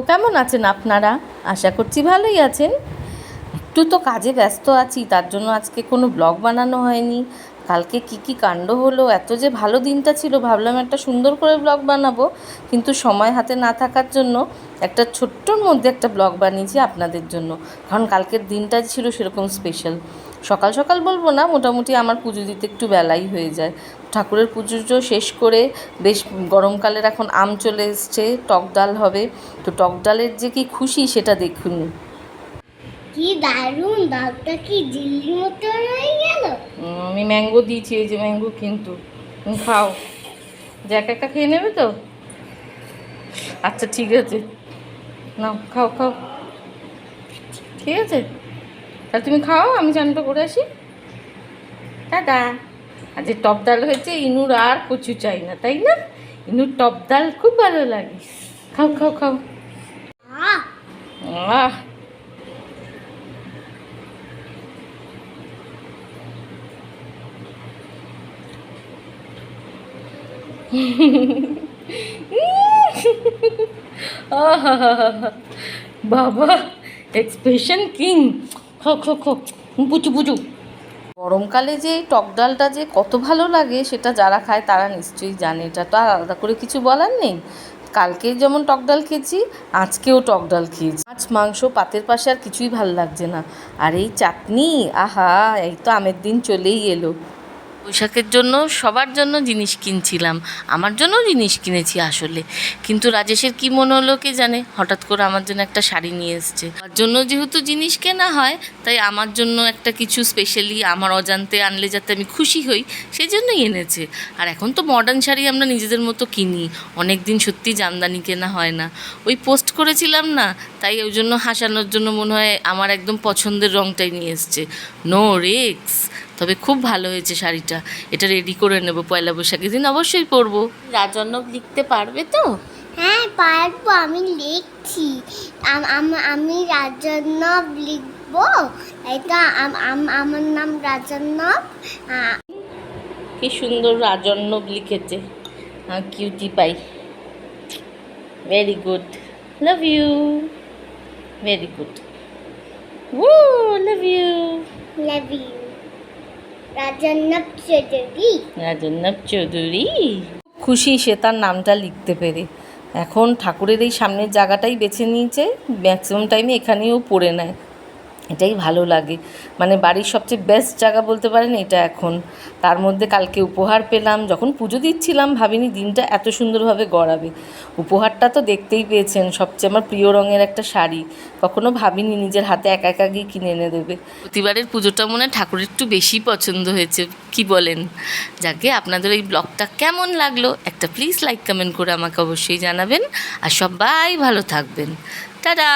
কেমন আছেন আপনারা? আশা করছি ভালোই আছেন। একটু তো কাজে ব্যস্ত আছি, তার জন্য আজকে কোনো ব্লগ বানানো হয়নি। কালকে কি কাণ্ড হলো, এত যে ভালো দিনটা ছিল, ভাবলাম একটা সুন্দর করে ব্লগ বানাবো, কিন্তু সময় হাতে না থাকার জন্য একটা ছোট্টর মধ্যে একটা ব্লগ বানিয়েছি আপনাদের জন্য। কারণ কালকের দিনটা ছিল সেরকম স্পেশাল। সকাল সকাল বলবো না, মোটামুটি আমার পুজো দিতে একটু বেলাই হয়ে যায়। ঠাকুরের পুজো শেষ করে বেশ গরমকালের এখন আম চলে এসছে, টক ডাল হবে। তো টক ডালের যে কি খুশি সেটা দেখুন। কি দারুণ, ডালটা কি ঝিল্লির মতো হয়ে গেল। আমি ম্যাঙ্গো দিয়েছি, এই যে ম্যাঙ্গো, কিন্তু তুমি খাও। যে একা একা খেয়ে নেবে তো? আচ্ছা ঠিক আছে, নাও খাও খাও, ঠিক আছে। তাহলে তুমি খাও, আমি চানটা করে আসি। টাটা। আর যে টক ডাল হয়েছে, ইনুর আর কচু চাই না, তাই না? ইনুর টক ডাল খুব ভালো লাগে। খাও খাও খাও। আহ বাবা, এক্সপ্রেশন কিং। খাও খাও খাও, বুঝু বুঝু। গরমকালে যে টক ডালটা যে কত ভালো লাগে সেটা যারা খায় তারা নিশ্চয়ই জানে। এটা তো আর আলাদা করে কিছু বলার নেই। কালকে যেমন টক ডাল খেয়েছি, আজকেও টক ডাল খেয়েছি। মাছ মাংস পাতের পাশে আর কিছুই ভালো লাগছে না। আর এই চাটনি, আহা, এই তো আমের দিন চলেই এলো। বৈশাখের জন্য সবার জন্য জিনিস কিনছিলাম, আমার জন্য জিনিস কিনেছি আসলে। কিন্তু রাজেশের কি মনে হলো কে জানে, হঠাৎ করে আমার জন্য একটা শাড়ি নিয়ে এসছে। তার জন্য যেহেতু জিনিস কেনা হয়, তাই আমার জন্য একটা কিছু স্পেশালি আমার অজান্তে আনলে যাতে আমি খুশি হই, সেই জন্যই এনেছে। আর এখন তো মডার্ন শাড়ি আমরা নিজেদের মতো কিনি, অনেক দিন সত্যি জামদানি কেনা হয় না। ওই পোস্ট করেছিলাম না, তাই ওই জন্য হাসানোর জন্য মনে হয় আমার একদম পছন্দের রঙটাই নিয়ে এসছে। No risk. তবে খুব ভালো হয়েছে শাড়িটা। এটা রেডি করে নেব, পয়লা বৈশাখের দিন অবশ্যই পরবো। রাজর্ণব লিখতে পারবে তো? হ্যাঁ পারবো, আমি লিখছি। আমি রাজন্নব লিখবো। এটা আমার নাম রাজন্নব। কি সুন্দর রাজর্ণব লিখেছে, cutie pie. Very good, love you, very good. Oh love you, love you. Rajarnab Chowdhury. Rajarnab Chowdhury. খুশি সে তার নামটা লিখতে পেরে। এখন ঠাকুরের এই সামনের জায়গাটাই বেছে নিয়েছে, ম্যাক্সিমাম টাইমে এখানেও পড়ে নেয়। এটাই ভালো লাগে, মানে বাড়ির সবচেয়ে বেস্ট জায়গা বলতে পারেন এটা এখন। তার মধ্যে কালকে উপহার পেলাম, যখন পুজো দিচ্ছিলাম ভাবিনি দিনটা এত সুন্দরভাবে গড়াবে। উপহারটা তো দেখতেই পেয়েছেন, সবচেয়ে আমার প্রিয় রঙের একটা শাড়ি। কখনো ভাবিনি নিজের হাতে একা একা গিয়ে কিনে এনে দেবে। প্রতিবারের পুজোটা মনে হয় ঠাকুরের একটু বেশি পছন্দ হয়েছে, কি বলেন? যাকে আপনাদের এই ব্লগটা কেমন লাগলো একটা প্লিজ লাইক কমেন্ট করে আমাকে অবশ্যই জানাবেন। আর সবাই ভালো থাকবেন। টাটা।